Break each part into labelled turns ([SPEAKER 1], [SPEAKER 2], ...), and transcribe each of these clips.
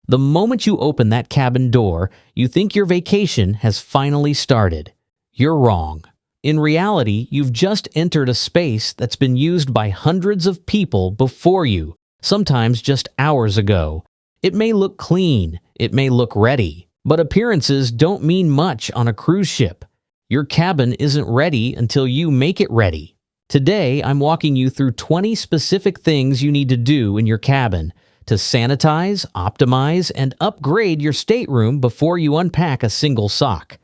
[SPEAKER 1] The moment you open that cabin door, you think your vacation has finally started. You're wrong. In reality, you've just entered a space that's been used by hundreds of people before you, sometimes just hours ago. It may look clean, it may look ready, but appearances don't mean much on a cruise ship. Your cabin isn't ready until you make it ready. Today, I'm walking you through 20 specific things you need to do in your cabin to sanitize, optimize, and upgrade your stateroom before you unpack a single sock.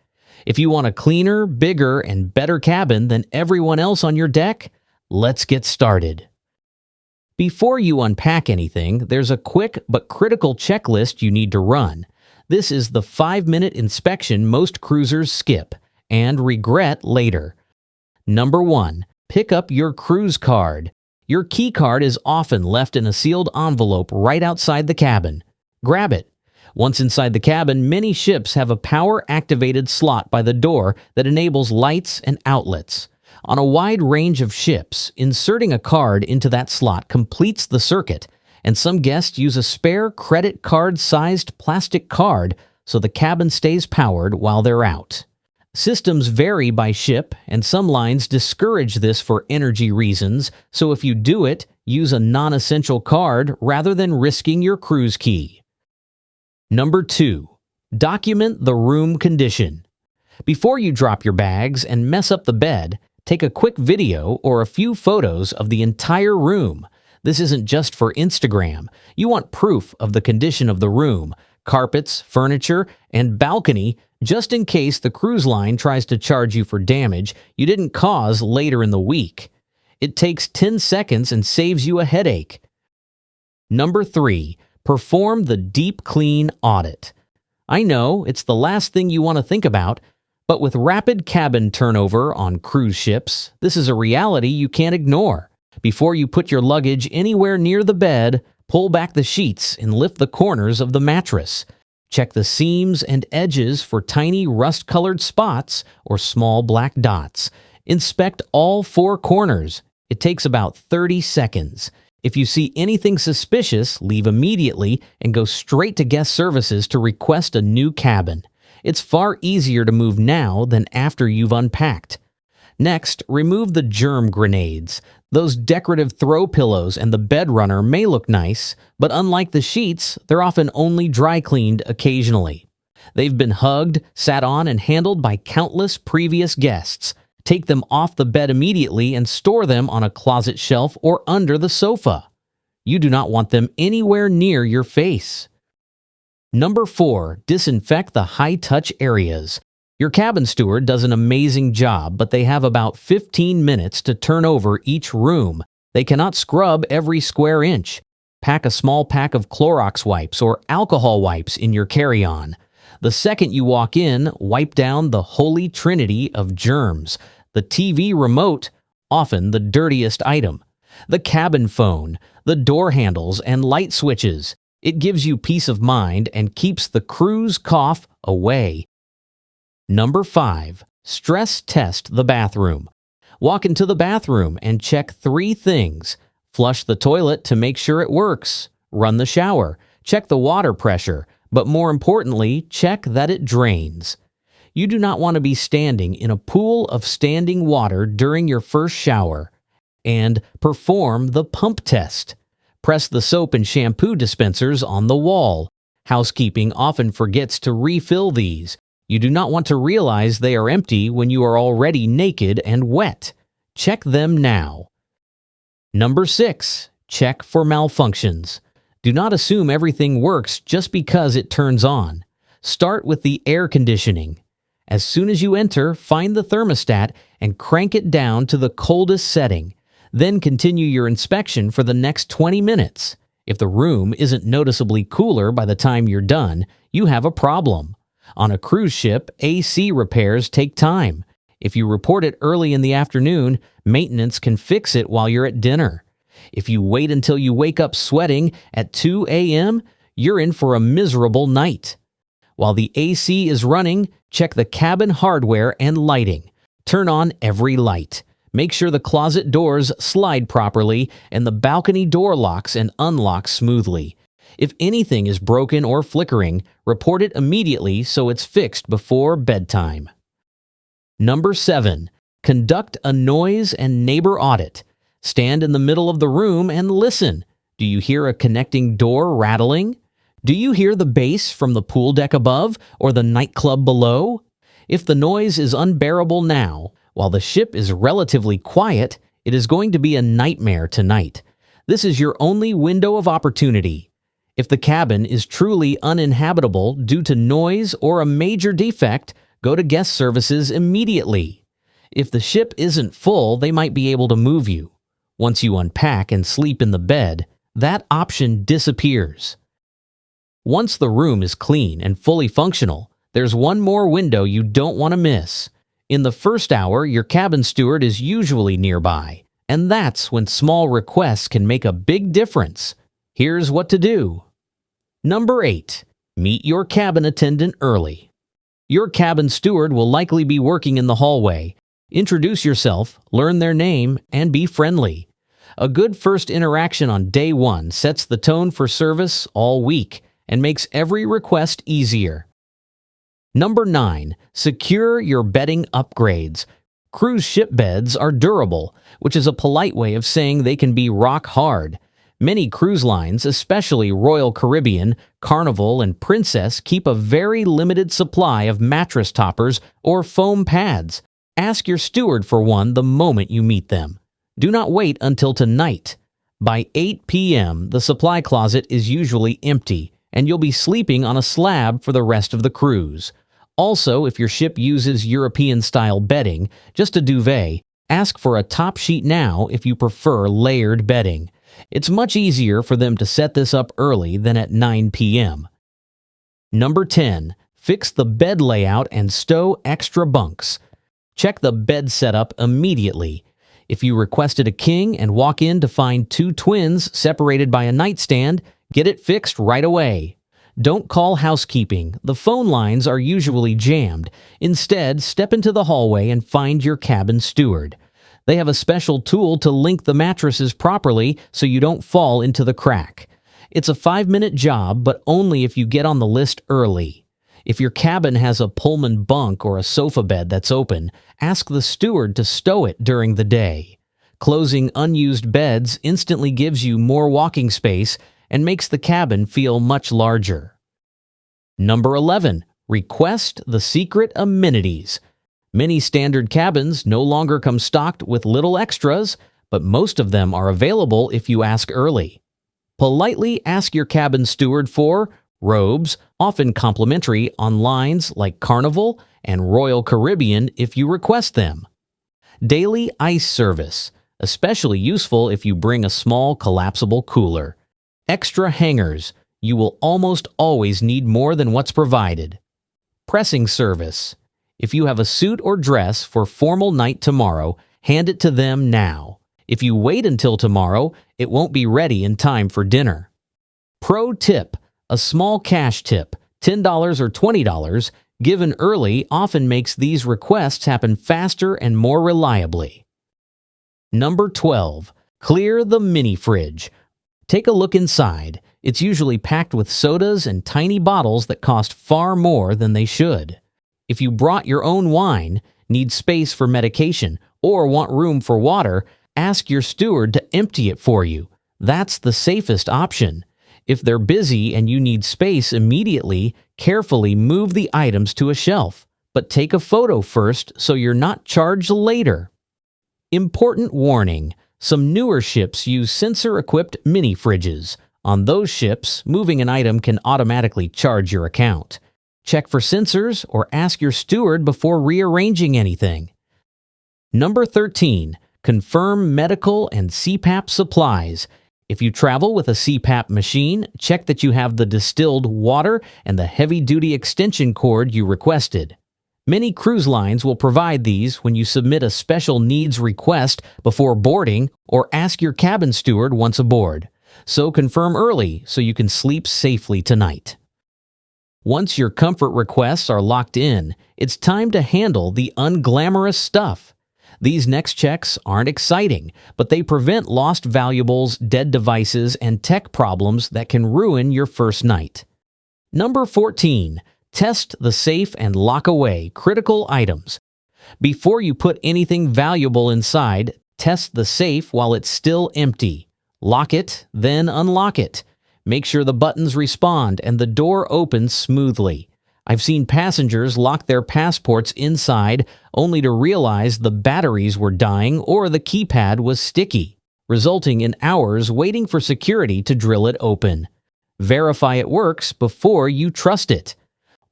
[SPEAKER 1] If you want a cleaner, bigger, and better cabin than everyone else on your deck, let's get started. Before you unpack anything, there's a quick but critical checklist you need to run. This is the 5-minute inspection most cruisers skip and regret later. Number 1. Pick up your cruise card. Your key card is often left in a sealed envelope right outside the cabin. Grab it. Once inside the cabin, many ships have a power-activated slot by the door that enables lights and outlets. On a wide range of ships, inserting a card into that slot completes the circuit, and some guests use a spare credit card-sized plastic card so the cabin stays powered while they're out. Systems vary by ship, and some lines discourage this for energy reasons, so if you do it, use a non-essential card rather than risking your cruise key. Number 2. Document the room condition. Before you drop your bags and mess up the bed, take a quick video or a few photos of the entire room. This isn't just for Instagram. You want proof of the condition of the room, carpets, furniture, and balcony, just in case the cruise line tries to charge you for damage you didn't cause later in the week. It takes 10 seconds and saves you a headache. Number 3. Perform the deep clean audit. I know it's the last thing you want to think about, but with rapid cabin turnover on cruise ships, this is a reality you can't ignore. Before you put your luggage anywhere near the bed, pull back the sheets and lift the corners of the mattress. Check the seams and edges for tiny rust-colored spots or small black dots. Inspect all 4 corners. It takes about 30 seconds. If you see anything suspicious, leave immediately and go straight to guest services to request a new cabin. It's far easier to move now than after you've unpacked. Next, remove the germ grenades. Those decorative throw pillows and the bed runner may look nice, but unlike the sheets, they're often only dry cleaned occasionally. They've been hugged, sat on, and handled by countless previous guests. Take them off the bed immediately and store them on a closet shelf or under the sofa. You do not want them anywhere near your face. Number 4. Disinfect the high-touch areas. Your cabin steward does an amazing job, but they have about 15 minutes to turn over each room. They cannot scrub every square inch. Pack a small pack of Clorox wipes or alcohol wipes in your carry-on. The second you walk in, wipe down the holy trinity of germs. The TV remote, often the dirtiest item. The cabin phone, the door handles, and light switches. It gives you peace of mind and keeps the cruise cough away. Number 5. Stress test the bathroom. Walk into the bathroom and check 3 things. Flush the toilet to make sure it works. Run the shower. Check the water pressure. But more importantly, check that it drains. You do not want to be standing in a pool of standing water during your first shower. And perform the pump test. Press the soap and shampoo dispensers on the wall. Housekeeping often forgets to refill these. You do not want to realize they are empty when you are already naked and wet. Check them now. Number 6. Check for malfunctions. Do not assume everything works just because it turns on. Start with the air conditioning. As soon as you enter, find the thermostat and crank it down to the coldest setting. Then continue your inspection for the next 20 minutes. If the room isn't noticeably cooler by the time you're done, you have a problem. On a cruise ship, AC repairs take time. If you report it early in the afternoon, maintenance can fix it while you're at dinner. If you wait until you wake up sweating at 2 a.m., you're in for a miserable night. While the AC is running, check the cabin hardware and lighting. Turn on every light. Make sure the closet doors slide properly and the balcony door locks and unlocks smoothly. If anything is broken or flickering, report it immediately so it's fixed before bedtime. Number 7. Conduct a noise and neighbor audit. Stand in the middle of the room and listen. Do you hear a connecting door rattling? Do you hear the bass from the pool deck above or the nightclub below? If the noise is unbearable now, while the ship is relatively quiet, it is going to be a nightmare tonight. This is your only window of opportunity. If the cabin is truly uninhabitable due to noise or a major defect, go to guest services immediately. If the ship isn't full, they might be able to move you. Once you unpack and sleep in the bed, that option disappears. Once the room is clean and fully functional, there's one more window you don't want to miss. In the first hour, your cabin steward is usually nearby, and that's when small requests can make a big difference. Here's what to do. Number 8. Meet your cabin attendant early. Your cabin steward will likely be working in the hallway. Introduce yourself, learn their name, and be friendly. A good first interaction on day 1 sets the tone for service all week and makes every request easier. Number 9. Secure your bedding upgrades. Cruise ship beds are durable, which is a polite way of saying they can be rock hard. Many cruise lines, especially Royal Caribbean, Carnival, and Princess, keep a very limited supply of mattress toppers or foam pads. Ask your steward for one the moment you meet them. Do not wait until tonight. By 8 p.m., the supply closet is usually empty, and you'll be sleeping on a slab for the rest of the cruise. Also, if your ship uses European-style bedding, just a duvet, ask for a top sheet now if you prefer layered bedding. It's much easier for them to set this up early than at 9 p.m. Number 10. Fix the bed layout and stow extra bunks. Check the bed setup immediately. If you requested a king and walk in to find 2 twins separated by a nightstand, get it fixed right away. Don't call housekeeping. The phone lines are usually jammed. Instead, step into the hallway and find your cabin steward. They have a special tool to link the mattresses properly so you don't fall into the crack. It's a 5-minute job, but only if you get on the list early. If your cabin has a Pullman bunk or a sofa bed that's open, ask the steward to stow it during the day. Closing unused beds instantly gives you more walking space and makes the cabin feel much larger. Number 11. Request the secret amenities. Many standard cabins no longer come stocked with little extras, but most of them are available if you ask early. Politely ask your cabin steward for robes, often complimentary on lines like Carnival and Royal Caribbean if you request them. Daily ice service, especially useful if you bring a small collapsible cooler. Extra hangers, you will almost always need more than what's provided. Pressing service. If you have a suit or dress for formal night tomorrow, hand it to them now. If you wait until tomorrow, it won't be ready in time for dinner. Pro tip. A small cash tip, $10 or $20, given early often makes these requests happen faster and more reliably. Number 12. Clear the mini fridge. Take a look inside. It's usually packed with sodas and tiny bottles that cost far more than they should. If you brought your own wine, need space for medication, or want room for water, ask your steward to empty it for you. That's the safest option. If they're busy and you need space immediately, carefully move the items to a shelf, but take a photo first so you're not charged later. Important warning. Some newer ships use sensor-equipped mini fridges. On those ships, moving an item can automatically charge your account. Check for sensors or ask your steward before rearranging anything. Number 13. Confirm medical and CPAP supplies. If you travel with a CPAP machine, check that you have the distilled water and the heavy-duty extension cord you requested. Many cruise lines will provide these when you submit a special needs request before boarding or ask your cabin steward once aboard. So confirm early so you can sleep safely tonight. Once your comfort requests are locked in, it's time to handle the unglamorous stuff. These next checks aren't exciting, but they prevent lost valuables, dead devices, and tech problems that can ruin your first night. Number 14. Test the safe and lock away critical items. Before you put anything valuable inside, test the safe while it's still empty. Lock it, then unlock it. Make sure the buttons respond and the door opens smoothly. I've seen passengers lock their passports inside only to realize the batteries were dying or the keypad was sticky, resulting in hours waiting for security to drill it open. Verify it works before you trust it.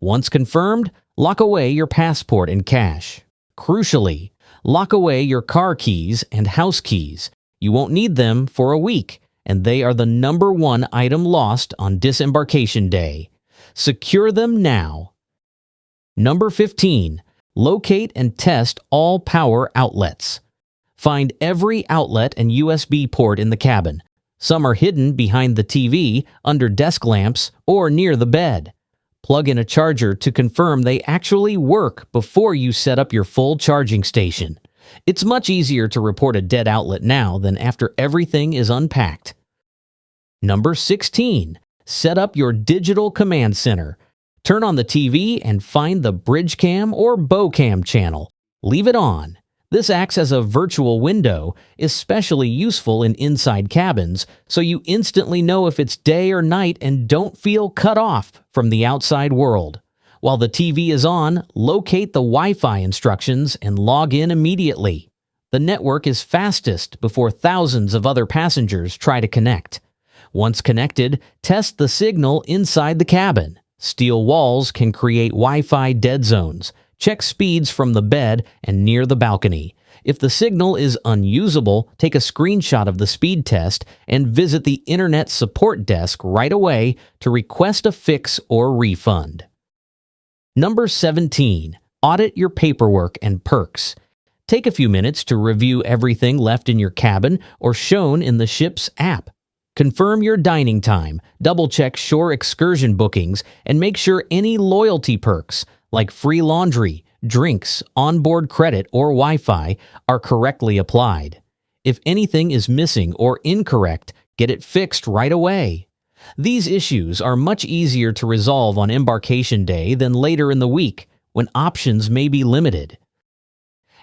[SPEAKER 1] Once confirmed, lock away your passport and cash. Crucially, lock away your car keys and house keys. You won't need them for a week, and they are the number one item lost on disembarkation day. Secure them now. Number 15. Locate and test all power outlets. Find every outlet and USB port in the cabin. Some are hidden behind the TV, under desk lamps, or near the bed. Plug in a charger to confirm they actually work before you set up your full charging station. It's much easier to report a dead outlet now than after everything is unpacked. Number 16. Set up your digital command center. Turn on the TV and find the bridge cam or bow cam channel. Leave it on. This acts as a virtual window, especially useful in inside cabins, so you instantly know if it's day or night and don't feel cut off from the outside world. While the TV is on, locate the Wi-Fi instructions and log in immediately. The network is fastest before thousands of other passengers try to connect. Once connected, test the signal inside the cabin. Steel walls can create Wi-Fi dead zones. Check speeds from the bed and near the balcony. If the signal is unusable, take a screenshot of the speed test and visit the Internet Support Desk right away to request a fix or refund. Number 17. Audit your paperwork and perks. Take a few minutes to review everything left in your cabin or shown in the ship's app. Confirm your dining time, double-check shore excursion bookings, and make sure any loyalty perks, like free laundry, drinks, onboard credit, or Wi-Fi, are correctly applied. If anything is missing or incorrect, get it fixed right away. These issues are much easier to resolve on embarkation day than later in the week, when options may be limited.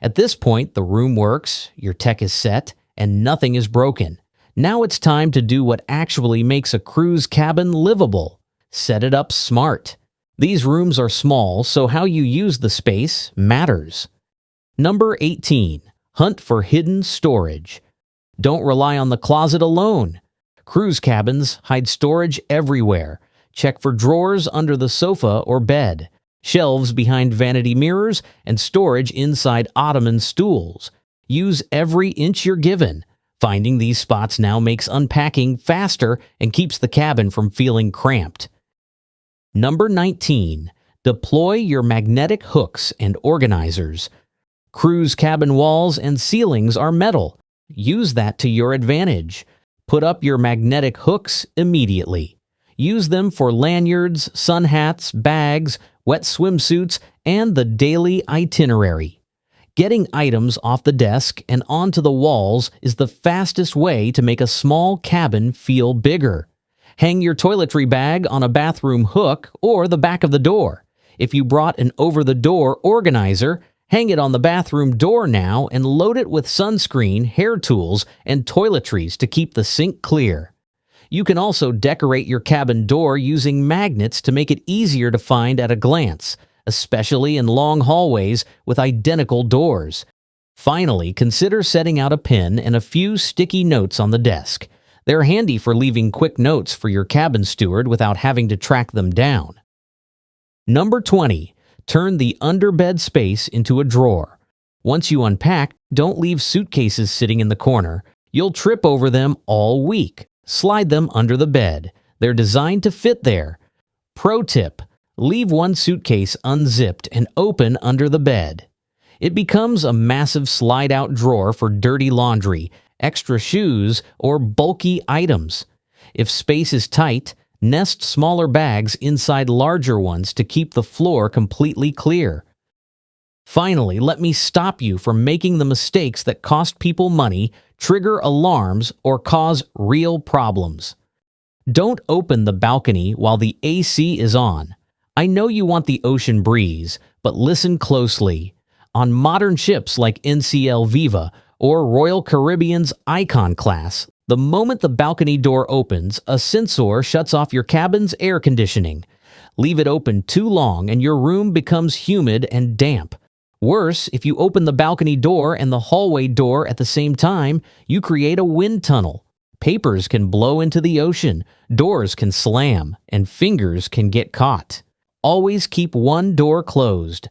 [SPEAKER 1] At this point, the room works, your tech is set, and nothing is broken. Now it's time to do what actually makes a cruise cabin livable. Set it up smart. These rooms are small, so how you use the space matters. Number 18. Hunt for hidden storage. Don't rely on the closet alone. Cruise cabins hide storage everywhere. Check for drawers under the sofa or bed, shelves behind vanity mirrors, and storage inside ottoman stools. Use every inch you're given. Finding these spots now makes unpacking faster and keeps the cabin from feeling cramped. Number 19. Deploy your magnetic hooks and organizers. Cruise cabin walls and ceilings are metal. Use that to your advantage. Put up your magnetic hooks immediately. Use them for lanyards, sun hats, bags, wet swimsuits, and the daily itinerary. Getting items off the desk and onto the walls is the fastest way to make a small cabin feel bigger. Hang your toiletry bag on a bathroom hook or the back of the door. If you brought an over-the-door organizer, hang it on the bathroom door now and load it with sunscreen, hair tools, and toiletries to keep the sink clear. You can also decorate your cabin door using magnets to make it easier to find at a glance, especially in long hallways with identical doors. Finally, consider setting out a pen and a few sticky notes on the desk. They're handy for leaving quick notes for your cabin steward without having to track them down. Number 20. Turn the underbed space into a drawer. Once you unpack, don't leave suitcases sitting in the corner. You'll trip over them all week. Slide them under the bed. They're designed to fit there. Pro tip: leave one suitcase unzipped and open under the bed. It becomes a massive slide-out drawer for dirty laundry, extra shoes, or bulky items. If space is tight, nest smaller bags inside larger ones to keep the floor completely clear. Finally, let me stop you from making the mistakes that cost people money, trigger alarms, or cause real problems. Don't open the balcony while the AC is on. I know you want the ocean breeze, but listen closely. On modern ships like NCL Viva or Royal Caribbean's Icon class, the moment the balcony door opens, a sensor shuts off your cabin's air conditioning. Leave it open too long and your room becomes humid and damp. Worse, if you open the balcony door and the hallway door at the same time, you create a wind tunnel. Papers can blow into the ocean, doors can slam, and fingers can get caught. Always keep one door closed.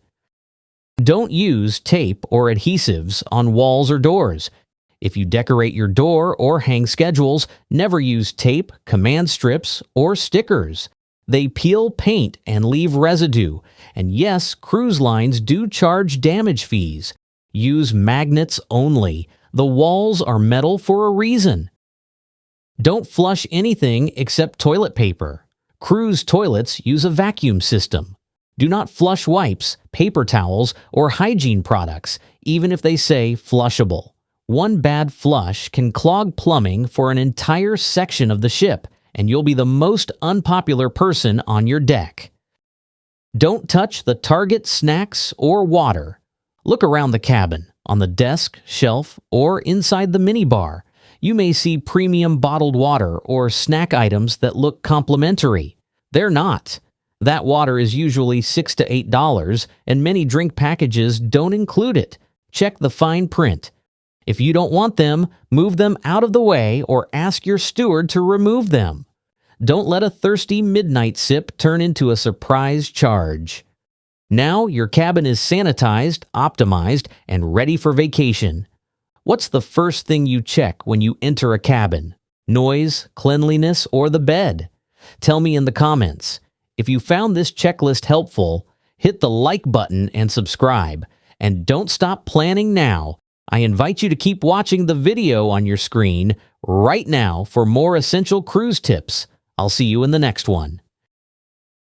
[SPEAKER 1] Don't use tape or adhesives on walls or doors. If you decorate your door or hang schedules, never use tape, command strips, or stickers. They peel paint and leave residue. And yes, cruise lines do charge damage fees. Use magnets only. The walls are metal for a reason. Don't flush anything except toilet paper. Cruise toilets use a vacuum system. Do not flush wipes, paper towels, or hygiene products, even if they say flushable. One bad flush can clog plumbing for an entire section of the ship, and you'll be the most unpopular person on your deck. Don't touch the target snacks or water. Look around the cabin, on the desk, shelf, or inside the minibar. You may see premium bottled water or snack items that look complimentary. They're not. That water is usually $6 to $8, and many drink packages don't include it. Check the fine print. If you don't want them, move them out of the way or ask your steward to remove them. Don't let a thirsty midnight sip turn into a surprise charge. Now your cabin is sanitized, optimized, and ready for vacation. What's the first thing you check when you enter a cabin? Noise, cleanliness, or the bed? Tell me in the comments. If you found this checklist helpful, hit the like button and subscribe. And don't stop planning now. I invite you to keep watching the video on your screen right now for more essential cruise tips. I'll see you in the next one.